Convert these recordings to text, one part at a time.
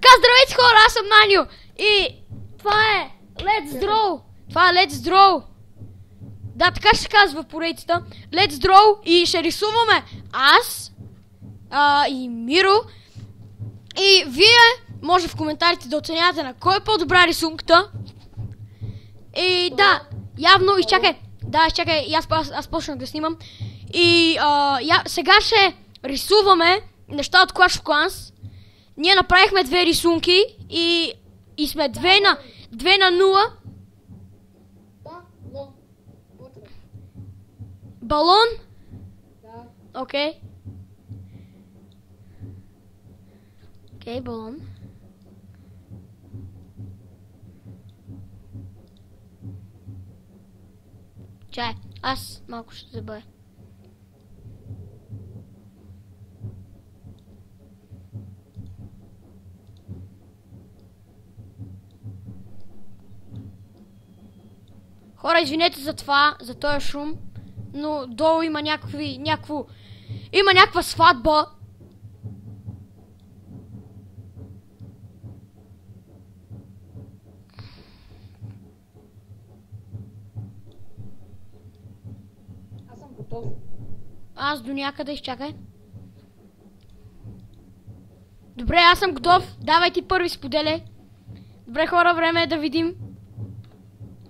Така, здравейте хора, аз съм Манио и това е Let's Draw. Това е Let's Draw. Да, така ще се казва в поредицата. Let's Draw и ще рисуваме аз и Миро. И вие може в коментарите да оценявате на кой е по-добра рисунката. И да, явно, изчакай. Да, изчакай, и аз почнах да снимам. И сега ще рисуваме неща от Clash of Clans. Ние направихме две рисунки и сме 2 на 0. Балон? Да. Окей. Окей, балон. Чай, аз малко ще забавя. Хора, извинете за това, за този шум, но долу има има някаква сватба. Аз съм готов. Аз до някъде изчакай. Добре, аз съм готов. Давай ти първи споделяй. Добре хора, време е да видим.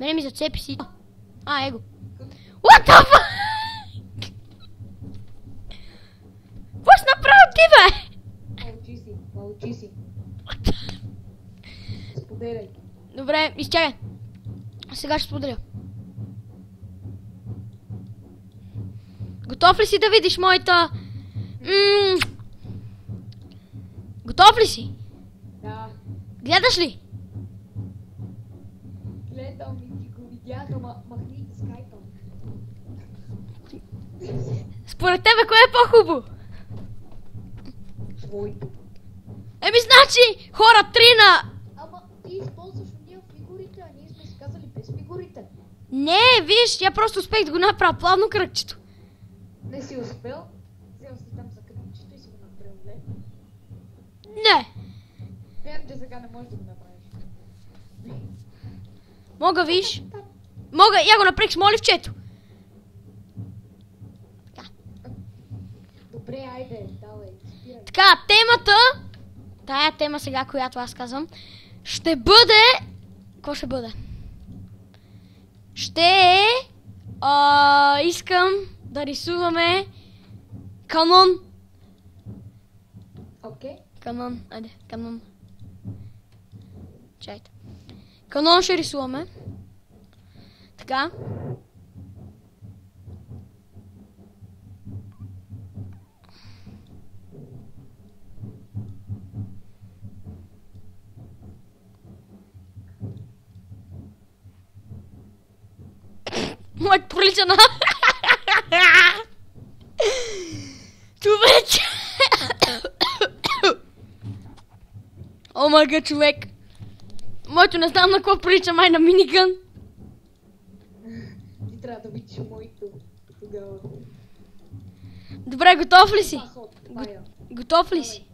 Мене ми зацепи си. Его. What the fuck? Какво си направил ти, бе? Мълчи си. Споделяй. Добре, изчакай. Сега ще споделя. Готов ли си да видиш моята... Готов ли си? Да. Гледаш ли? Гледам и ти го видях, ама махни скайпа. Според тебе, кое е по-хубаво? Твоето. Значи, хора, 3 на... Ама ти използваш уния фигурите, а ние сме си казали без фигурите. Не, виж, я просто успех да го направя плавно кръгчето. Не си успел? Взел си там за кръгчето и си го направил, не? Не. Вярно, че сега не можеш да го направиш. Мога, виж. Мога, я го направих с моливчето. Така. Добре, айде, давай, спирай. Така, темата, тая тема сега, която аз казвам, ще бъде... Какво ще бъде? Ще е... искам да рисуваме канон. Окей. Канон, айде, канон. Чайте. Канон ще рисуваме. Така. Моят прилича на... Човече! О, мага, човек! Моето не знам на какво прилича, май на минигън. Ти трябва да видиш моето тогава. Добре, готов ли си? Пая. Готов ли си?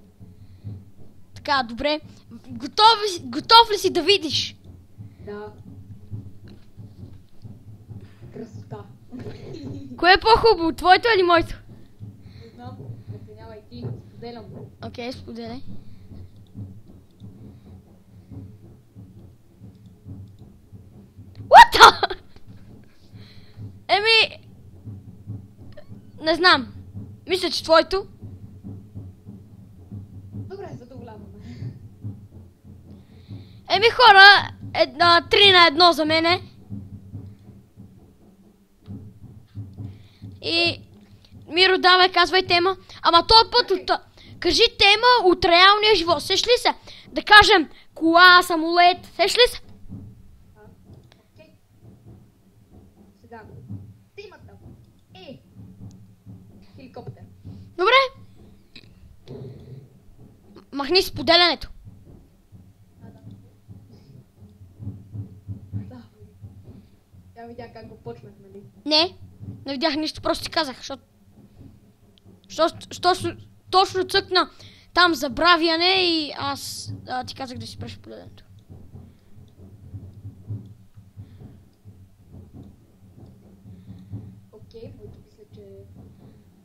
Така, добре. Готов ли си да видиш? Да. Красота. Кое е по-хубаво, твоето или моето? Не знам, оценявай ти, споделям. Окей, споделяй. What the? Не знам. Мисля, че твоето. Добре, задоволяваме. Хора, 3 на 1 за мене. И... Миро, давай, казвай тема. Ама този път кажи тема от реалния живот. Сеш ли се? Да кажем кола, самолет. Сеш ли се? Окей. Сега. Темата е хеликоптер. Добре. Махни споделянето. Да. Я видя как го почнах, нали? Не видях нищо, просто ти казах, защото точно цъкна там забравяне и аз ти казах да си спреш погледането. Окей, моето мисля, че е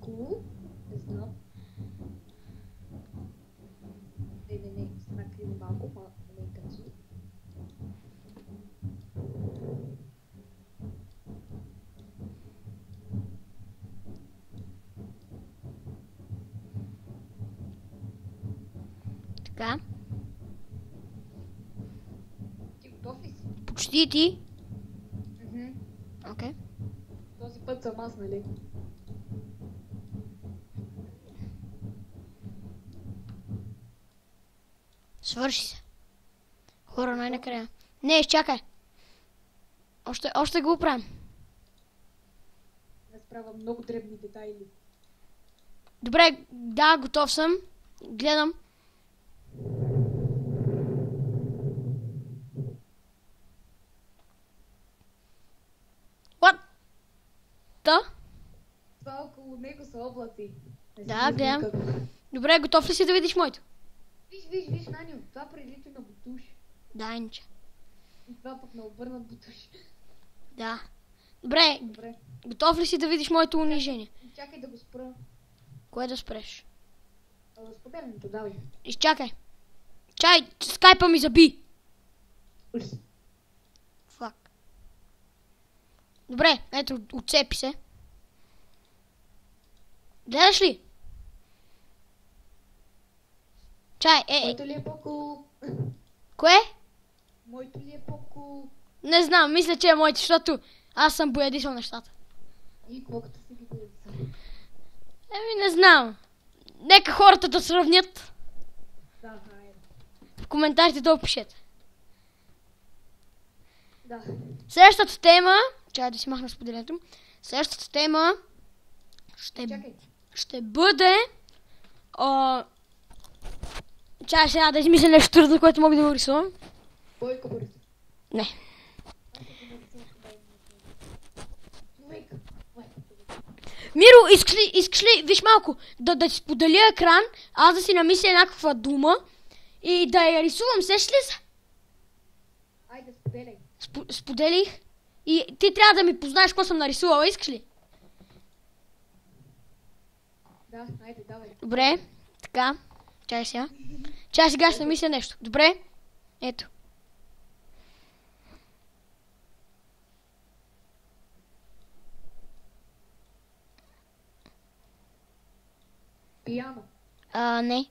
cool. Не знам. Не, се накриви малко, не ме интересува. Така. Ти готов ли си? Почти ти. Окей. Този път съм аз, нали? Свърши се. Хора, най-накрая. Не, изчакай. Още го правим. Не справя много дребни детайли. Добре, да, готов съм. Гледам. What? Да? Това около него са облаци. Не Да, си гледам. измикам. Добре, готов ли си да видиш моето? Виж, Наню, това прилича на бутуш. Да, инче. И това пък на обърнат бутуш. Да. Добре, Добре. готов ли си да видиш моето унижение? Чакай да го спра. Кое да спреш? Споделянето, давай. Изчакай. Чай, скайпа ми заби. Фак. Добре, ето, отцепи се. Гледаш ли? Чай, Моето ли е по-кул? Кое? Моето ли е по-кул? Не знам, мисля, че е моето, защото аз съм боядисал нещата. И колкото си ги боядисал. Не знам. Нека хората да сравнят. Да, хайде. В коментарите да опишете. Да. Следващата тема... Чай да си махна споделението. Следващата тема... Чакай. Ще бъде... Чай сега да измисля нещо трудно, което мога да го рисувам. Бойко Борис. Не. Миро, искаш ли, виж малко, да си споделя екран, аз да си намисля някаква дума и да я рисувам, сеш ли се? Айде, споделяй. Споделих и ти трябва да ми познаеш какво съм нарисувала, искаш ли? Да, айде, давай. Добре, така, чай сега. Чай сега ще намисля нещо. Добре, ето. Пияно. Не.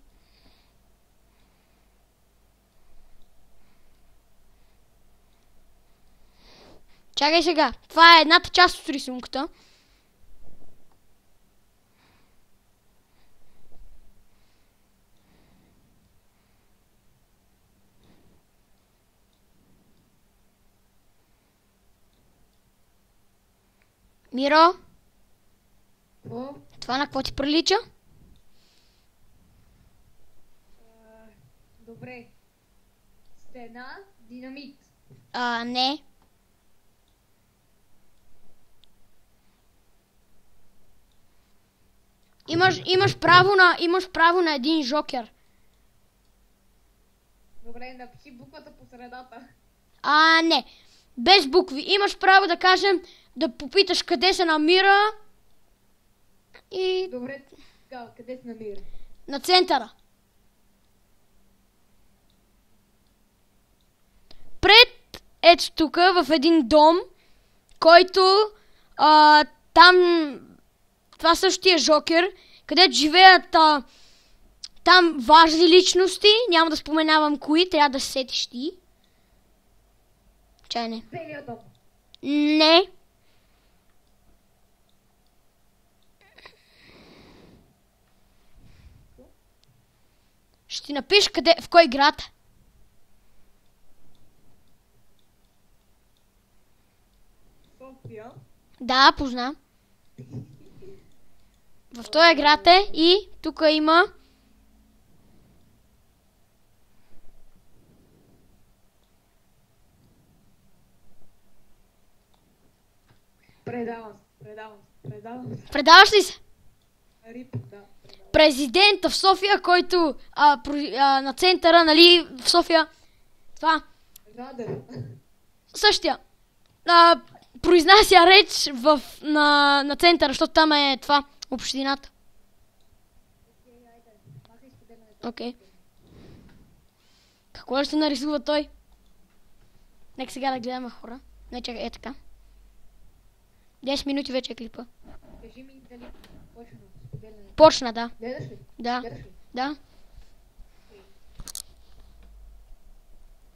Чакай сега. Това е едната част от рисунката. Миро, Какво? това на какво ти прилича? Добре. Стена, динамит. Не. Имаш право на един жокер. Добре, напиши буквата по средата. Не. Без букви. Имаш право да кажем, да попиташ къде се намира и Добре, така, къде се намира? на центъра. Пред, ето тук, в един дом, който там, това същия жокер, където живеят там важни личности, няма да споменавам кои, трябва да се сетиш ти. Чай не. Белият дом. Не. Ще ти напиш къде, в кой град? София. Да, познам. В този град е и тук има... Предавам се. Предаваш ли се? Рип, да, предавам. президента в София, който на центъра, нали, в София. Това. Радев. Същия. Произнася реч на центъра, защото там е това, общината. Окей. Какво ще нарисува той? Нека сега да гледаме хора. Не, чакай, е така. 10 минути вече е клипа. Кажи ми дали почна споделяне. Почна, да. Гледаш ли? Да. Гледаш ли? Да.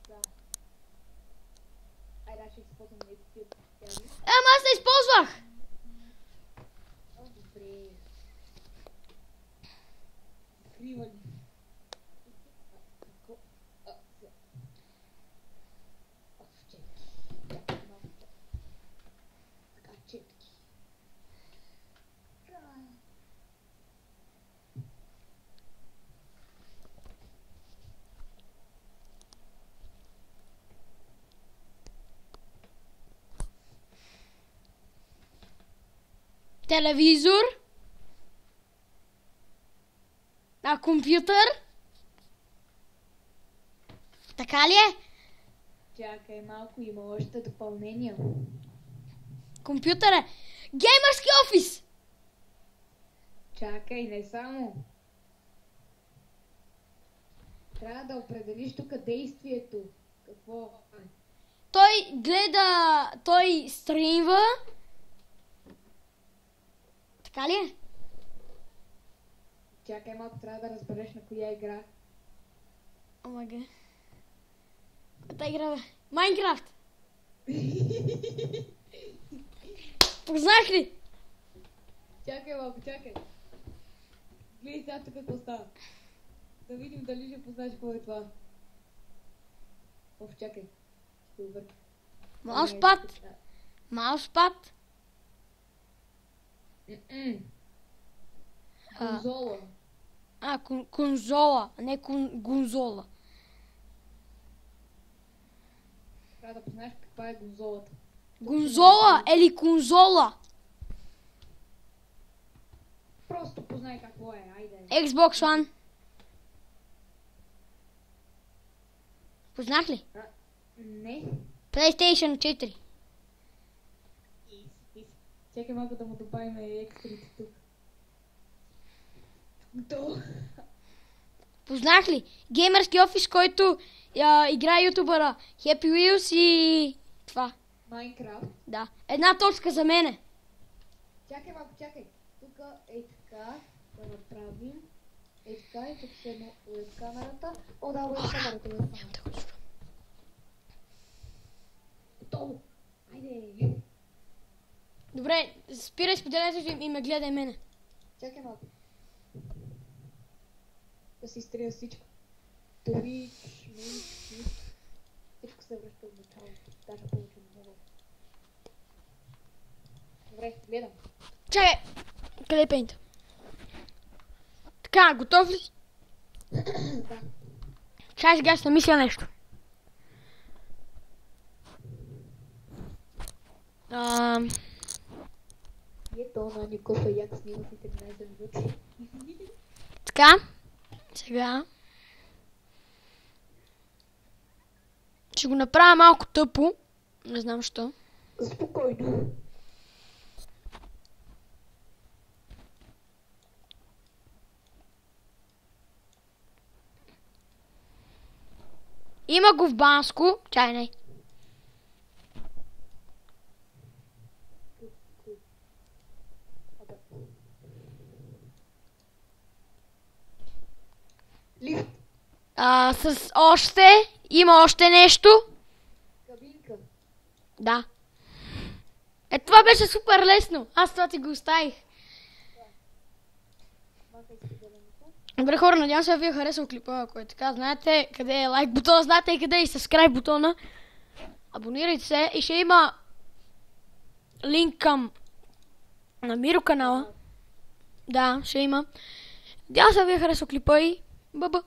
Да. Айде, аз ще използвам YouTube. Ама аз не използвах! О, добре. Откривали. Телевизор. Компютър. Така ли е? Чакай малко, има още допълнение. Компютър е. Геймърски офис. Чакай, не само. Трябва да определиш тук действието. Какво? Той гледа, той стримва. Така ли е? Чакай малко, трябва да разбереш на коя игра. Омага. Коя игра бе? Майнкрафт. Познах ли? Чакай малко, чакай. Гледай сега тук какво става. Да видим дали ще познаеш какво е това. Чакай. Добър. Мауспад. Мауспад. Конзола. Конзола, а не гонзола. Трябва да познаеш каква е гонзолата. Гонзола или конзола? Просто познай какво е, айде. Xbox One. Познах ли? Не. PlayStation 4. Чакай малко да му добавим екстрите тук. Познах ли? Геймърски офис, който играе ютубъра Happy Wheels и това. Майнкрафт. Да. Една точка за мене. Чакай малко, чакай. Тук е така да направим. Е така и тук ще едно от камерата. О, да, от камерата. Няма да го чувам. Готово. Айде. Добре, спирай споделянето и ме гледай мене. Чакай малко. Да си изтрия всичко. Twitch, всичко се връща от началото. Даже повече не мога. Добре, гледам. Чакай! Къде е пейнта? Така, готов ли? Да. Чакай сега ще намисля нещо. Ето на Никоса як снима в 13 минути. Така. Сега. Ще го направя малко тъпо. Не знам защо. Спокойно. Има го в Банско. Чай, не. Лифт. С още. Има още нещо. Кабинка. Да. Това беше супер лесно. Аз това ти го оставих. Махай споделянето. Добре хора, надявам се ви е харесал клипа, ако е така. Знаете къде е лайк бутона, знаете и къде е и subscribe бутона. Абонирайте се и ще има линк към на Миро канала. Да, ще има. Надявам се ви е харесал клипа и бъба.